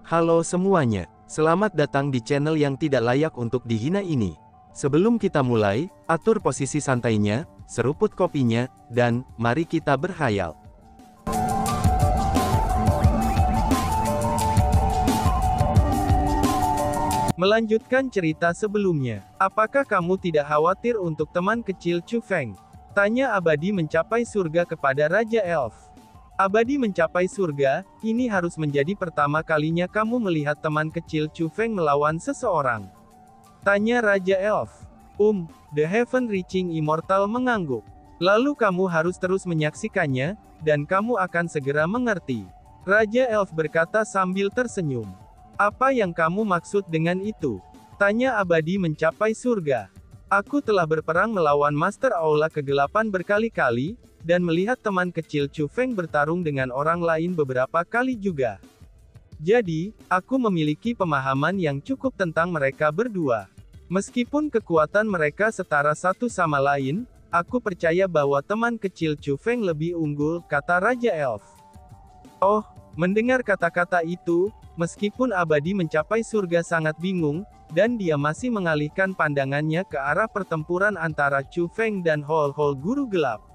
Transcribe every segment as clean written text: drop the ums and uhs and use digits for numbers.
Halo semuanya, selamat datang di channel yang tidak layak untuk dihina ini. Sebelum kita mulai, atur posisi santainya, seruput kopinya, dan mari kita berkhayal. Melanjutkan cerita sebelumnya, apakah kamu tidak khawatir untuk teman kecil Chu Feng? Tanya Abadi mencapai surga kepada Raja Elf. Abadi mencapai surga, ini harus menjadi pertama kalinya kamu melihat teman kecil Chu Feng melawan seseorang. Tanya Raja Elf. The Heaven Reaching Immortal mengangguk. Lalu kamu harus terus menyaksikannya, dan kamu akan segera mengerti. Raja Elf berkata sambil tersenyum. Apa yang kamu maksud dengan itu? Tanya Abadi mencapai surga. Aku telah berperang melawan Master Aula Kegelapan berkali-kali, dan melihat teman kecil Chu Feng bertarung dengan orang lain beberapa kali juga. Jadi, aku memiliki pemahaman yang cukup tentang mereka berdua. Meskipun kekuatan mereka setara satu sama lain, aku percaya bahwa teman kecil Chu Feng lebih unggul, kata Raja Elf. Oh, mendengar kata-kata itu, meskipun Abadi mencapai surga sangat bingung, dan dia masih mengalihkan pandangannya ke arah pertempuran antara Chu Feng dan Hol Guru Gelap.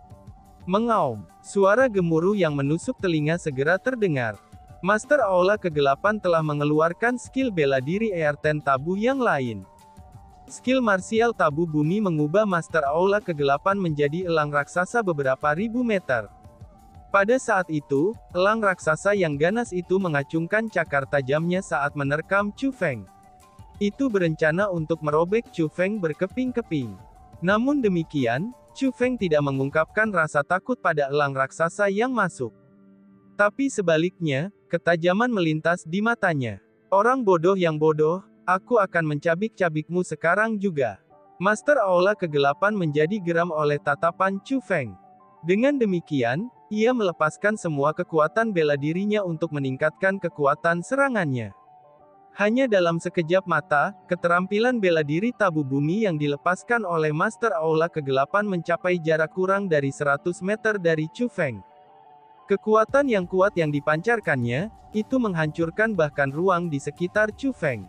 Mengaum, suara gemuruh yang menusuk telinga segera terdengar. Master Aula Kegelapan telah mengeluarkan skill bela diri Air-10 tabu yang lain. Skill marsial tabu bumi mengubah Master Aula Kegelapan menjadi elang raksasa beberapa ribu meter. Pada saat itu, elang raksasa yang ganas itu mengacungkan cakar tajamnya saat menerkam Chu Feng. Itu berencana untuk merobek Chu Feng berkeping-keping. Namun demikian, Chu Feng tidak mengungkapkan rasa takut pada elang raksasa yang masuk. Tapi sebaliknya, ketajaman melintas di matanya. Orang bodoh yang bodoh, aku akan mencabik-cabikmu sekarang juga. Master Aula Kegelapan menjadi geram oleh tatapan Chu Feng. Dengan demikian, ia melepaskan semua kekuatan bela dirinya untuk meningkatkan kekuatan serangannya. Hanya dalam sekejap mata, keterampilan bela diri tabu bumi yang dilepaskan oleh Master Aula Kegelapan mencapai jarak kurang dari 100 meter dari Chu Feng. Kekuatan yang kuat yang dipancarkannya, itu menghancurkan bahkan ruang di sekitar Chu Feng.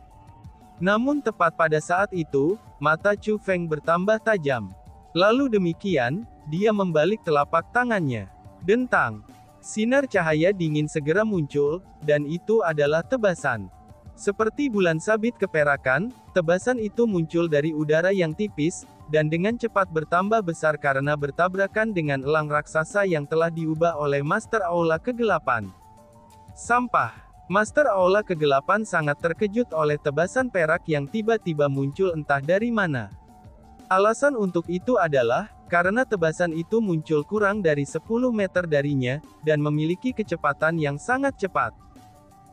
Namun tepat pada saat itu, mata Chu Feng bertambah tajam. Lalu demikian, dia membalik telapak tangannya. Dentang. Sinar cahaya dingin segera muncul, dan itu adalah tebasan. Seperti bulan sabit keperakan, tebasan itu muncul dari udara yang tipis, dan dengan cepat bertambah besar karena bertabrakan dengan elang raksasa yang telah diubah oleh Master Aula Kegelapan. Sampah. Master Aula Kegelapan sangat terkejut oleh tebasan perak yang tiba-tiba muncul entah dari mana. Alasan untuk itu adalah, karena tebasan itu muncul kurang dari 10 meter darinya, dan memiliki kecepatan yang sangat cepat.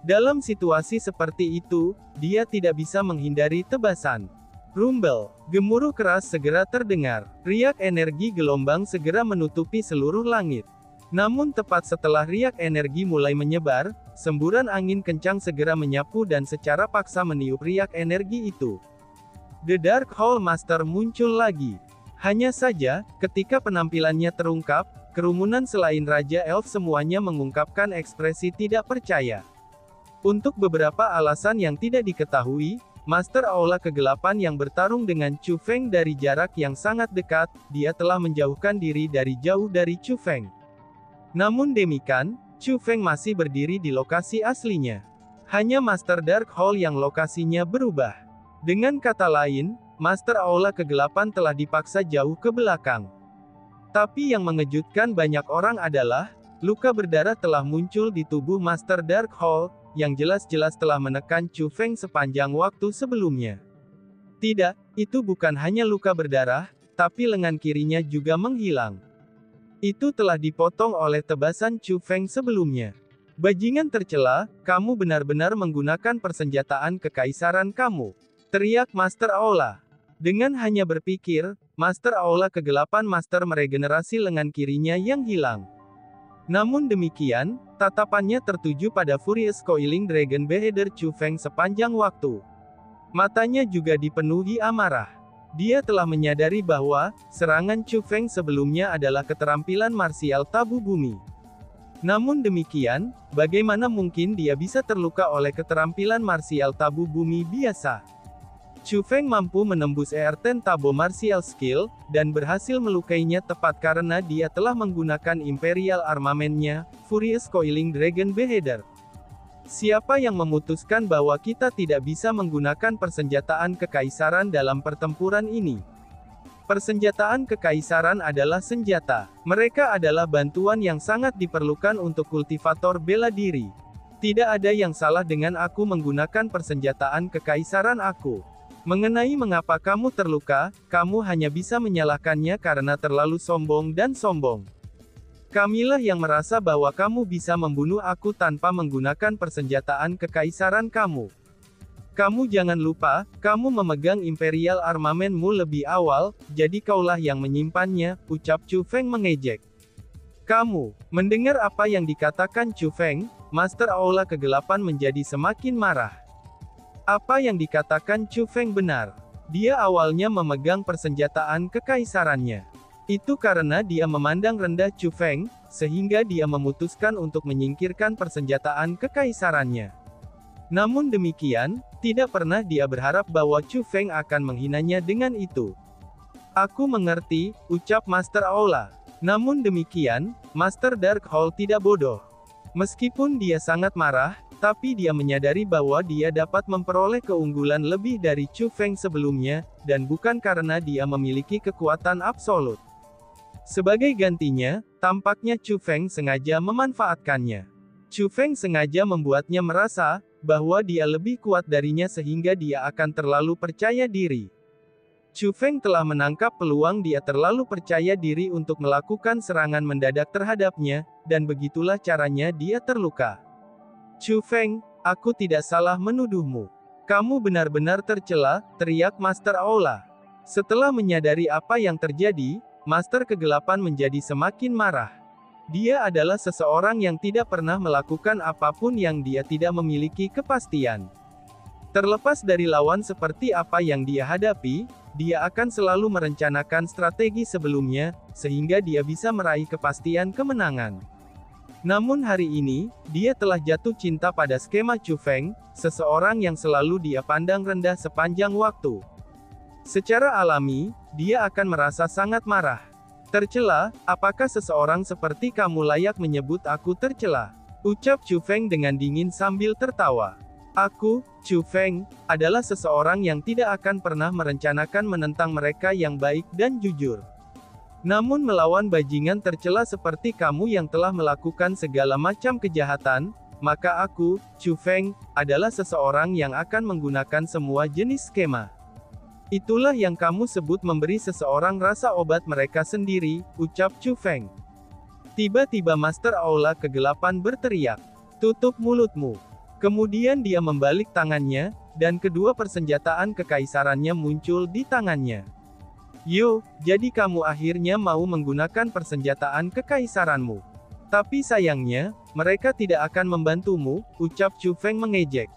Dalam situasi seperti itu, dia tidak bisa menghindari tebasan. Rumble, gemuruh keras segera terdengar. Riak energi gelombang segera menutupi seluruh langit. Namun tepat setelah riak energi mulai menyebar, semburan angin kencang segera menyapu dan secara paksa meniup riak energi itu. The Dark Hole Master muncul lagi. Hanya saja, ketika penampilannya terungkap, kerumunan selain Raja Elf semuanya mengungkapkan ekspresi tidak percaya. Untuk beberapa alasan yang tidak diketahui, Master Aula Kegelapan yang bertarung dengan Chu Feng dari jarak yang sangat dekat, dia telah menjauhkan diri dari jauh dari Chu Feng. Namun demikian, Chu Feng masih berdiri di lokasi aslinya. Hanya Master Dark Hole yang lokasinya berubah. Dengan kata lain, Master Aula Kegelapan telah dipaksa jauh ke belakang. Tapi yang mengejutkan banyak orang adalah, luka berdarah telah muncul di tubuh Master Dark Hole, yang jelas-jelas telah menekan Chu Feng sepanjang waktu sebelumnya. Tidak, itu bukan hanya luka berdarah, tapi lengan kirinya juga menghilang. Itu telah dipotong oleh tebasan Chu Feng sebelumnya. Bajingan tercela, kamu benar-benar menggunakan persenjataan kekaisaran kamu. Teriak Master Aula. Dengan hanya berpikir, Master Aula Kegelapan Master meregenerasi lengan kirinya yang hilang. Namun demikian, tatapannya tertuju pada Furious Coiling Dragon Beheader Chu Feng sepanjang waktu. Matanya juga dipenuhi amarah. Dia telah menyadari bahwa, serangan Chu Feng sebelumnya adalah keterampilan marsial tabu bumi. Namun demikian, bagaimana mungkin dia bisa terluka oleh keterampilan martial tabu bumi biasa? Chu Feng mampu menembus ER-10 Tabo Martial Skill, dan berhasil melukainya tepat karena dia telah menggunakan Imperial Armament-nya, Furious Coiling Dragon Beheader. Siapa yang memutuskan bahwa kita tidak bisa menggunakan persenjataan kekaisaran dalam pertempuran ini? Persenjataan kekaisaran adalah senjata. Mereka adalah bantuan yang sangat diperlukan untuk kultivator bela diri. Tidak ada yang salah dengan aku menggunakan persenjataan kekaisaran aku. Mengenai mengapa kamu terluka, kamu hanya bisa menyalahkannya karena terlalu sombong dan sombong. Kamilah yang merasa bahwa kamu bisa membunuh aku tanpa menggunakan persenjataan kekaisaran kamu. Kamu jangan lupa, kamu memegang Imperial Armament-mu lebih awal, jadi kaulah yang menyimpannya, ucap Chu Feng mengejek. Kamu, mendengar apa yang dikatakan Chu Feng, Master Aula Kegelapan menjadi semakin marah. Apa yang dikatakan Chu Feng benar. Dia awalnya memegang persenjataan kekaisarannya. Itu karena dia memandang rendah Chu Feng, sehingga dia memutuskan untuk menyingkirkan persenjataan kekaisarannya. Namun demikian, tidak pernah dia berharap bahwa Chu Feng akan menghinanya dengan itu. Aku mengerti, ucap Master Aula. Namun demikian, Master Darkhold tidak bodoh. Meskipun dia sangat marah, tapi dia menyadari bahwa dia dapat memperoleh keunggulan lebih dari Chu Feng sebelumnya, dan bukan karena dia memiliki kekuatan absolut. Sebagai gantinya, tampaknya Chu Feng sengaja memanfaatkannya. Chu Feng sengaja membuatnya merasa bahwa dia lebih kuat darinya sehingga dia akan terlalu percaya diri. Chu Feng telah menangkap peluang dia terlalu percaya diri untuk melakukan serangan mendadak terhadapnya, dan begitulah caranya dia terluka. Chu Feng, aku tidak salah menuduhmu. Kamu benar-benar tercela, teriak Master Aula. Setelah menyadari apa yang terjadi, Master Kegelapan menjadi semakin marah. Dia adalah seseorang yang tidak pernah melakukan apapun yang dia tidak memiliki kepastian. Terlepas dari lawan seperti apa yang dia hadapi, dia akan selalu merencanakan strategi sebelumnya, sehingga dia bisa meraih kepastian kemenangan. Namun hari ini, dia telah jatuh cinta pada skema Chu Feng, seseorang yang selalu dia pandang rendah sepanjang waktu. Secara alami, dia akan merasa sangat marah. Tercela, apakah seseorang seperti kamu layak menyebut aku tercela? Ucap Chu Feng dengan dingin sambil tertawa. Aku, Chu Feng, adalah seseorang yang tidak akan pernah merencanakan menentang mereka yang baik dan jujur. Namun melawan bajingan tercela seperti kamu yang telah melakukan segala macam kejahatan, maka aku, Chu Feng, adalah seseorang yang akan menggunakan semua jenis skema. Itulah yang kamu sebut memberi seseorang rasa obat mereka sendiri, ucap Chu Feng. Tiba-tiba Master Aula Kegelapan berteriak, tutup mulutmu. Kemudian dia membalik tangannya, dan kedua persenjataan kekaisarannya muncul di tangannya. Yo, jadi kamu akhirnya mau menggunakan persenjataan kekaisaranmu. Tapi sayangnya, mereka tidak akan membantumu, ucap Chu Feng mengejek.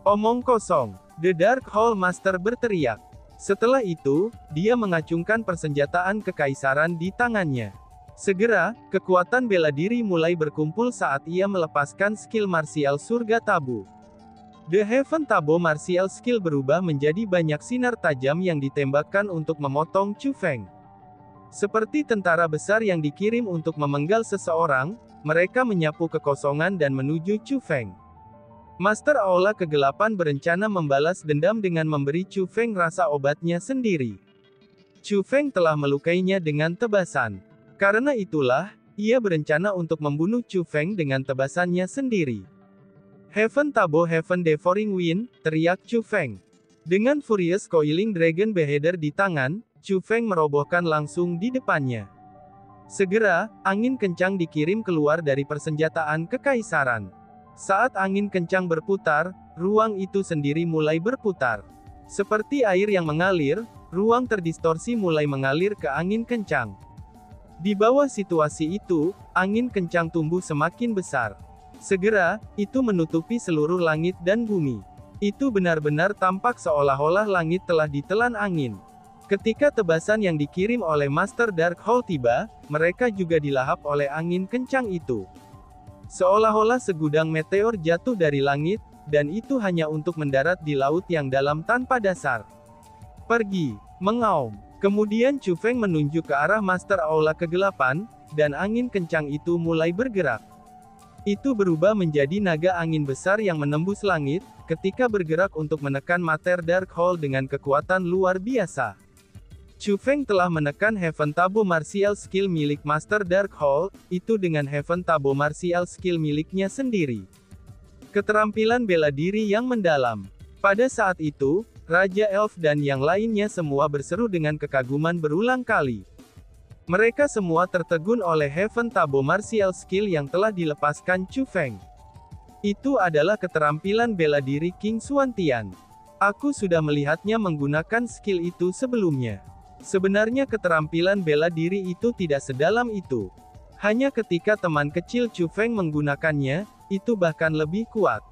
Omong kosong, The Dark Hall Master berteriak. Setelah itu, dia mengacungkan persenjataan kekaisaran di tangannya. Segera, kekuatan bela diri mulai berkumpul saat ia melepaskan skill martial surga tabu. The Heaven Tabo Martial Skill berubah menjadi banyak sinar tajam yang ditembakkan untuk memotong Chu Feng. Seperti tentara besar yang dikirim untuk memenggal seseorang, mereka menyapu kekosongan dan menuju Chu Feng. Master Aula Kegelapan berencana membalas dendam dengan memberi Chu Feng rasa obatnya sendiri. Chu Feng telah melukainya dengan tebasan. Karena itulah, ia berencana untuk membunuh Chu Feng dengan tebasannya sendiri. Heaven Tabo Heaven Devouring Wind, teriak Chu Feng. Dengan Furious Coiling Dragon Beheader di tangan, Chu Feng merobohkan langsung di depannya. Segera, angin kencang dikirim keluar dari persenjataan kekaisaran. Saat angin kencang berputar, ruang itu sendiri mulai berputar. Seperti air yang mengalir, ruang terdistorsi mulai mengalir ke angin kencang. Di bawah situasi itu, angin kencang tumbuh semakin besar. Segera, itu menutupi seluruh langit dan bumi. Itu benar-benar tampak seolah-olah langit telah ditelan angin. Ketika tebasan yang dikirim oleh Master Darkhold tiba, mereka juga dilahap oleh angin kencang itu. Seolah-olah segudang meteor jatuh dari langit, dan itu hanya untuk mendarat di laut yang dalam tanpa dasar. Pergi, mengaum. Kemudian Chu Feng menunjuk ke arah Master Aula Kegelapan, dan angin kencang itu mulai bergerak. Itu berubah menjadi naga angin besar yang menembus langit, ketika bergerak untuk menekan Mater Dark Hole dengan kekuatan luar biasa. Chu Feng telah menekan Heaven Tabo Martial Skill milik Master Dark Hole, itu dengan Heaven Tabo Martial Skill miliknya sendiri. Keterampilan bela diri yang mendalam. Pada saat itu, Raja Elf dan yang lainnya semua berseru dengan kekaguman berulang kali. Mereka semua tertegun oleh Heaven Tabo Martial Skill yang telah dilepaskan Chu Feng. Itu adalah keterampilan bela diri King Xuantian. Aku sudah melihatnya menggunakan skill itu sebelumnya. Sebenarnya keterampilan bela diri itu tidak sedalam itu. Hanya ketika teman kecil Chu Feng menggunakannya, itu bahkan lebih kuat.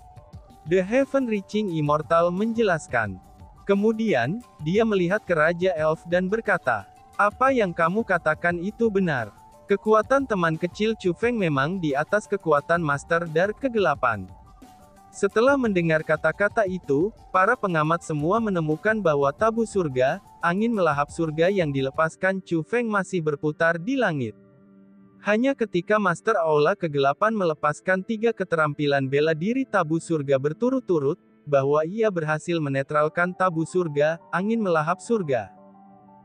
The Heaven Reaching Immortal menjelaskan. Kemudian, dia melihat ke Raja Elf dan berkata, "Apa yang kamu katakan itu benar. Kekuatan teman kecil Chu Feng memang di atas kekuatan Master Dark Kegelapan." Setelah mendengar kata-kata itu, para pengamat semua menemukan bahwa tabu surga, angin melahap surga yang dilepaskan Chu Feng masih berputar di langit. Hanya ketika Master Aula Kegelapan melepaskan 3 keterampilan bela diri tabu surga berturut-turut, bahwa ia berhasil menetralkan tabu surga, angin melahap surga.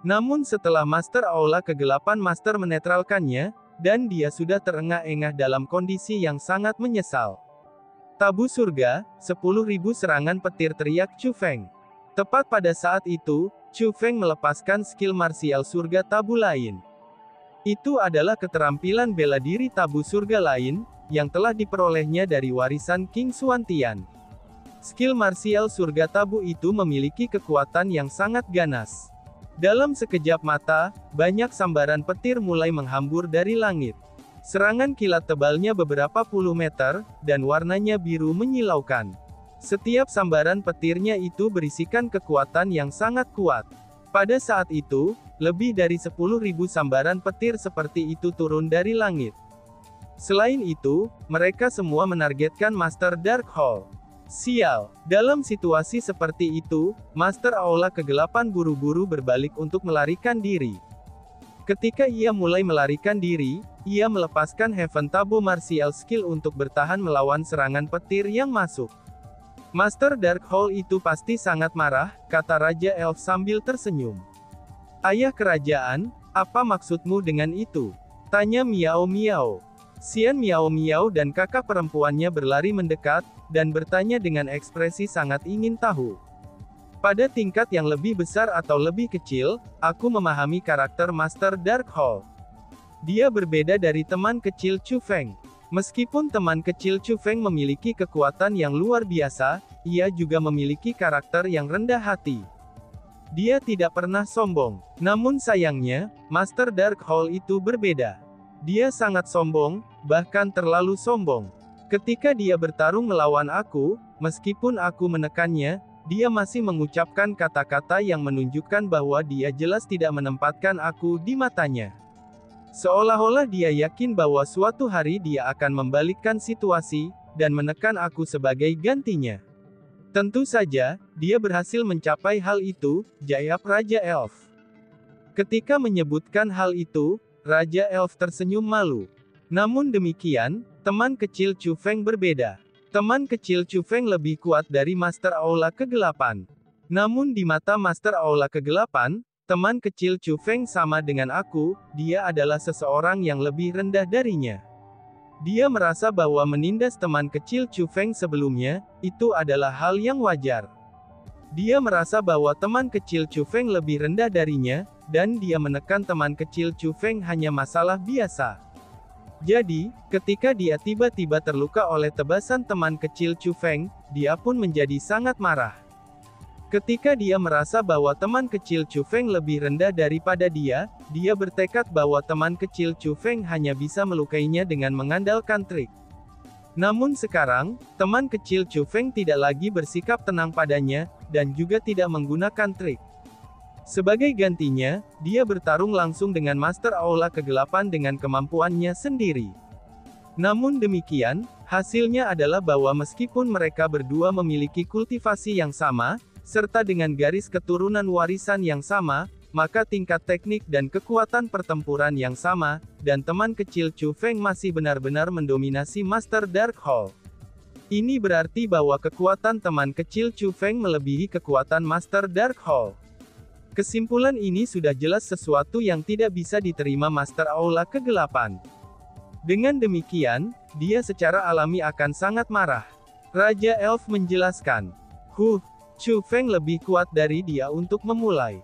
Namun setelah Master Aula Kegelapan Master menetralkannya, dan dia sudah terengah-engah dalam kondisi yang sangat menyesal. Tabu surga, 10.000 serangan petir, teriak Chu Feng. Tepat pada saat itu, Chu Feng melepaskan skill martial surga tabu lain. Itu adalah keterampilan bela diri tabu surga lain, yang telah diperolehnya dari warisan King Xuantian. Skill martial surga tabu itu memiliki kekuatan yang sangat ganas. Dalam sekejap mata, banyak sambaran petir mulai menghambur dari langit. Serangan kilat tebalnya beberapa puluh meter, dan warnanya biru menyilaukan. Setiap sambaran petirnya itu berisikan kekuatan yang sangat kuat. Pada saat itu, lebih dari 10.000 sambaran petir seperti itu turun dari langit. Selain itu, mereka semua menargetkan Master Dark Hole. Sial, dalam situasi seperti itu, Master Aula Kegelapan buru-buru berbalik untuk melarikan diri. Ketika ia mulai melarikan diri, ia melepaskan Heaven Tabo Martial Skill untuk bertahan melawan serangan petir yang masuk. Master Dark Hole itu pasti sangat marah, kata Raja Elf sambil tersenyum. Ayah kerajaan, apa maksudmu dengan itu? Tanya Miao Miao. Xian Miao Miao dan kakak perempuannya berlari mendekat, dan bertanya dengan ekspresi sangat ingin tahu. Pada tingkat yang lebih besar atau lebih kecil, aku memahami karakter Master Dark Hole. Dia berbeda dari teman kecil Chu Feng. Meskipun teman kecil Chu Feng memiliki kekuatan yang luar biasa, ia juga memiliki karakter yang rendah hati. Dia tidak pernah sombong. Namun sayangnya, Master Dark Hole itu berbeda. Dia sangat sombong, bahkan terlalu sombong. Ketika dia bertarung melawan aku, meskipun aku menekannya, dia masih mengucapkan kata-kata yang menunjukkan bahwa dia jelas tidak menempatkan aku di matanya. Seolah-olah dia yakin bahwa suatu hari dia akan membalikkan situasi, dan menekan aku sebagai gantinya. Tentu saja, dia berhasil mencapai hal itu, jawab Raja Elf. Ketika menyebutkan hal itu, Raja Elf tersenyum malu. Namun demikian, teman kecil Chu Feng berbeda. Teman kecil Chu Feng lebih kuat dari Master Aula Kegelapan. Namun di mata Master Aula Kegelapan, teman kecil Chu Feng sama dengan aku, dia adalah seseorang yang lebih rendah darinya. Dia merasa bahwa menindas teman kecil Chu Feng sebelumnya, itu adalah hal yang wajar. Dia merasa bahwa teman kecil Chu Feng lebih rendah darinya, dan dia menekan teman kecil Chu Feng hanya masalah biasa. Jadi, ketika dia tiba-tiba terluka oleh tebasan teman kecil Chu Feng, dia pun menjadi sangat marah. Ketika dia merasa bahwa teman kecil Chu Feng lebih rendah daripada dia bertekad bahwa teman kecil Chu Feng hanya bisa melukainya dengan mengandalkan trik. Namun sekarang, teman kecil Chu Feng tidak lagi bersikap tenang padanya, dan juga tidak menggunakan trik. Sebagai gantinya, dia bertarung langsung dengan Master Aula Kegelapan dengan kemampuannya sendiri. Namun demikian, hasilnya adalah bahwa meskipun mereka berdua memiliki kultivasi yang sama, serta dengan garis keturunan warisan yang sama, maka tingkat teknik dan kekuatan pertempuran yang sama, dan teman kecil Chu Feng masih benar-benar mendominasi Master Darkhold. Ini berarti bahwa kekuatan teman kecil Chu Feng melebihi kekuatan Master Darkhold. Kesimpulan ini sudah jelas sesuatu yang tidak bisa diterima Master Aula Kegelapan. Dengan demikian, dia secara alami akan sangat marah. Raja Elf menjelaskan, Chu Feng lebih kuat dari dia untuk memulai.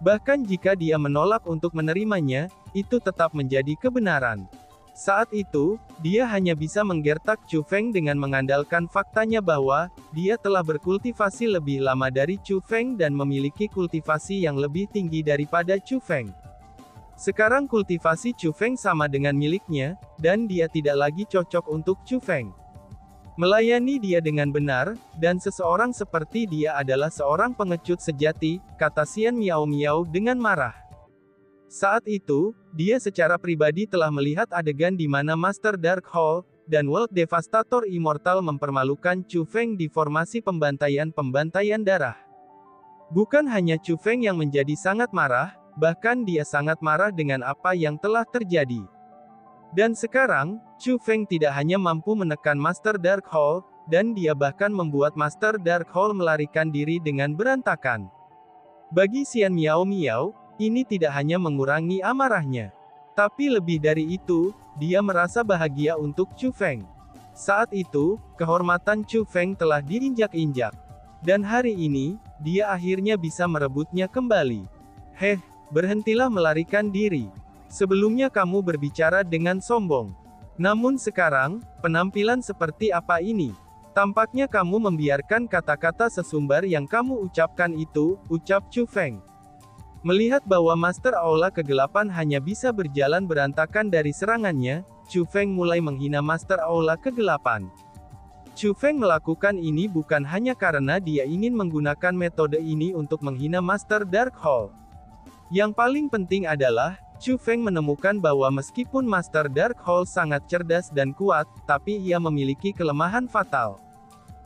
Bahkan jika dia menolak untuk menerimanya, itu tetap menjadi kebenaran. Saat itu, dia hanya bisa menggertak Chu Feng dengan mengandalkan faktanya bahwa, dia telah berkultivasi lebih lama dari Chu Feng dan memiliki kultivasi yang lebih tinggi daripada Chu Feng. Sekarang kultivasi Chu Feng sama dengan miliknya, dan dia tidak lagi cocok untuk Chu Feng. Melayani dia dengan benar, dan seseorang seperti dia adalah seorang pengecut sejati, kata Xian Miao Miao dengan marah. Saat itu, dia secara pribadi telah melihat adegan di mana Master Darkhold dan World Devastator Immortal mempermalukan Chu Feng di formasi pembantaian darah. Bukan hanya Chu Feng yang menjadi sangat marah, bahkan dia sangat marah dengan apa yang telah terjadi. Dan sekarang, Chu Feng tidak hanya mampu menekan Master Darkhold, dan dia bahkan membuat Master Darkhold melarikan diri dengan berantakan. Bagi Xian Miao Miao, ini tidak hanya mengurangi amarahnya. Tapi lebih dari itu, dia merasa bahagia untuk Chu Feng. Saat itu, kehormatan Chu Feng telah diinjak-injak. Dan hari ini, dia akhirnya bisa merebutnya kembali. Berhentilah melarikan diri. Sebelumnya kamu berbicara dengan sombong. Namun sekarang, penampilan seperti apa ini? Tampaknya kamu membiarkan kata-kata sesumbar yang kamu ucapkan itu, ucap Chu Feng. Melihat bahwa Master Aula Kegelapan hanya bisa berjalan berantakan dari serangannya, Chu Feng mulai menghina Master Aula Kegelapan. Chu Feng melakukan ini bukan hanya karena dia ingin menggunakan metode ini untuk menghina Master Darkhold. Yang paling penting adalah, Chu Feng menemukan bahwa meskipun Master Darkhold sangat cerdas dan kuat, tapi ia memiliki kelemahan fatal.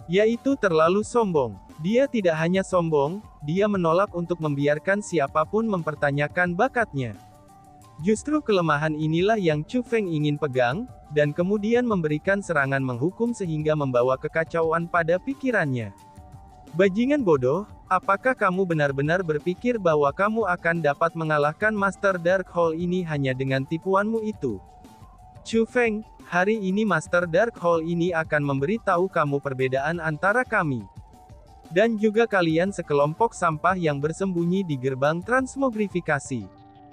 Yaitu terlalu sombong. Dia tidak hanya sombong, dia menolak untuk membiarkan siapapun mempertanyakan bakatnya. Justru kelemahan inilah yang Chu Feng ingin pegang, dan kemudian memberikan serangan menghukum sehingga membawa kekacauan pada pikirannya. Bajingan bodoh, apakah kamu benar-benar berpikir bahwa kamu akan dapat mengalahkan Master Darkhold ini hanya dengan tipuanmu itu? Chu Feng, hari ini Master Darkhold ini akan memberitahu kamu perbedaan antara kami. Dan juga kalian sekelompok sampah yang bersembunyi di gerbang transmogrifikasi.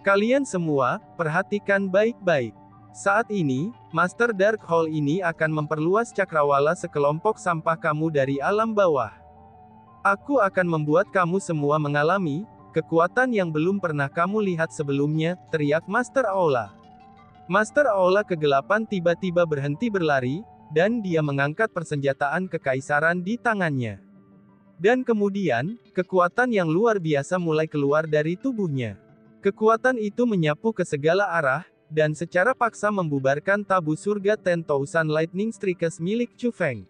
Kalian semua, perhatikan baik-baik. Saat ini, Master Darkhold ini akan memperluas cakrawala sekelompok sampah kamu dari alam bawah. Aku akan membuat kamu semua mengalami kekuatan yang belum pernah kamu lihat sebelumnya, teriak Master Aula. Master Aula Kegelapan tiba-tiba berhenti berlari, dan dia mengangkat persenjataan kekaisaran di tangannya. Dan kemudian, kekuatan yang luar biasa mulai keluar dari tubuhnya. Kekuatan itu menyapu ke segala arah, dan secara paksa membubarkan tabu surga 10,000 Lightning Strikes milik Chu Feng.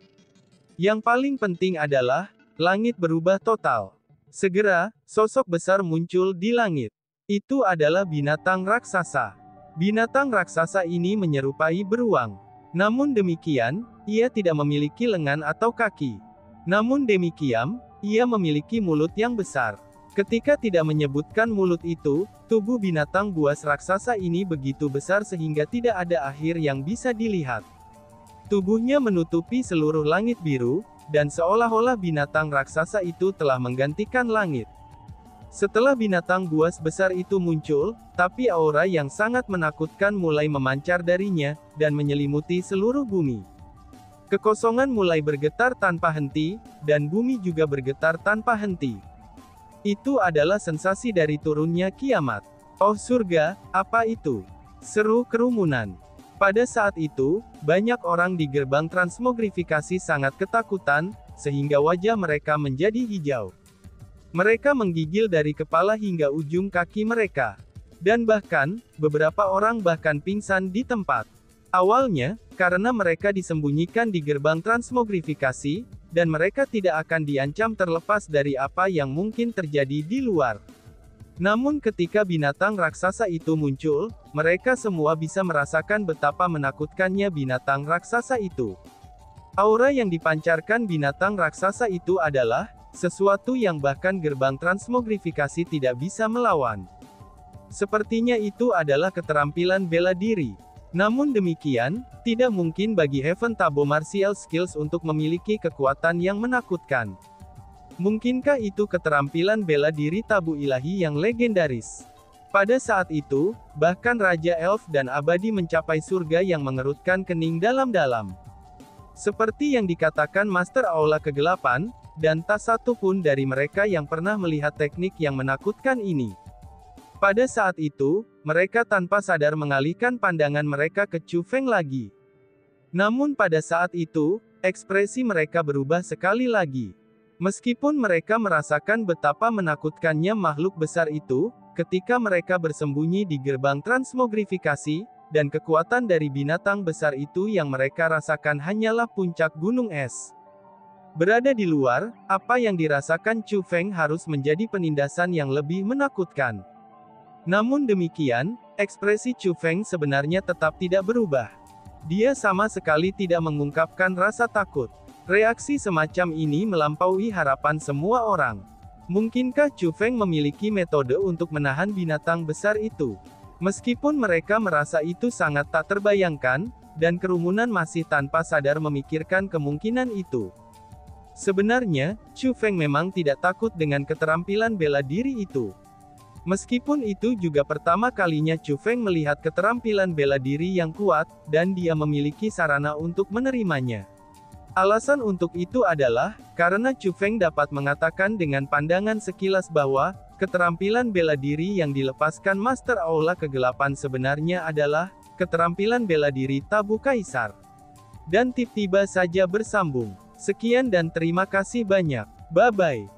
Yang paling penting adalah, langit berubah total. Segera, sosok besar muncul di langit. Itu adalah binatang raksasa. Binatang raksasa ini menyerupai beruang. Namun demikian, ia tidak memiliki lengan atau kaki. Namun demikian, ia memiliki mulut yang besar. Ketika tidak menyebutkan mulut itu, tubuh binatang buas raksasa ini begitu besar sehingga tidak ada akhir yang bisa dilihat. Tubuhnya menutupi seluruh langit biru, dan seolah-olah binatang raksasa itu telah menggantikan langit. Setelah binatang buas besar itu muncul, tapi aura yang sangat menakutkan mulai memancar darinya, dan menyelimuti seluruh bumi. Kekosongan mulai bergetar tanpa henti, dan bumi juga bergetar tanpa henti. Itu adalah sensasi dari turunnya kiamat. Oh surga, apa itu? Seru kerumunan. Pada saat itu, banyak orang di gerbang transmogrifikasi sangat ketakutan, sehingga wajah mereka menjadi hijau. Mereka menggigil dari kepala hingga ujung kaki mereka. Dan bahkan, beberapa orang bahkan pingsan di tempat. Awalnya, karena mereka disembunyikan di gerbang transmogrifikasi, dan mereka tidak akan diancam terlepas dari apa yang mungkin terjadi di luar. Namun ketika binatang raksasa itu muncul, mereka semua bisa merasakan betapa menakutkannya binatang raksasa itu. Aura yang dipancarkan binatang raksasa itu adalah sesuatu yang bahkan gerbang transmogrifikasi tidak bisa melawan. Sepertinya itu adalah keterampilan bela diri. Namun demikian, tidak mungkin bagi Heaven Tabo Martial Skills untuk memiliki kekuatan yang menakutkan. Mungkinkah itu keterampilan bela diri tabu ilahi yang legendaris? Pada saat itu, bahkan Raja Elf dan Abadi mencapai surga yang mengerutkan kening dalam-dalam. Seperti yang dikatakan Master Aula Kegelapan, dan tak satu pun dari mereka yang pernah melihat teknik yang menakutkan ini. Pada saat itu, mereka tanpa sadar mengalihkan pandangan mereka ke Chu Feng lagi. Namun pada saat itu, ekspresi mereka berubah sekali lagi. Meskipun mereka merasakan betapa menakutkannya makhluk besar itu, ketika mereka bersembunyi di gerbang transmogrifikasi, dan kekuatan dari binatang besar itu yang mereka rasakan hanyalah puncak gunung es. Berada di luar, apa yang dirasakan Chu Feng harus menjadi penindasan yang lebih menakutkan. Namun demikian, ekspresi Chu Feng sebenarnya tetap tidak berubah. Dia sama sekali tidak mengungkapkan rasa takut. Reaksi semacam ini melampaui harapan semua orang. Mungkinkah Chu Feng memiliki metode untuk menahan binatang besar itu? Meskipun mereka merasa itu sangat tak terbayangkan, dan kerumunan masih tanpa sadar memikirkan kemungkinan itu. Sebenarnya, Chu Feng memang tidak takut dengan keterampilan bela diri itu. Meskipun itu juga pertama kalinya Chu Feng melihat keterampilan bela diri yang kuat, dan dia memiliki sarana untuk menerimanya. Alasan untuk itu adalah, karena Chu Feng dapat mengatakan dengan pandangan sekilas bahwa, keterampilan bela diri yang dilepaskan Master Aula Kegelapan sebenarnya adalah, keterampilan bela diri Tabu Kaisar. Dan tiba-tiba saja bersambung. Sekian dan terima kasih banyak. Bye-bye.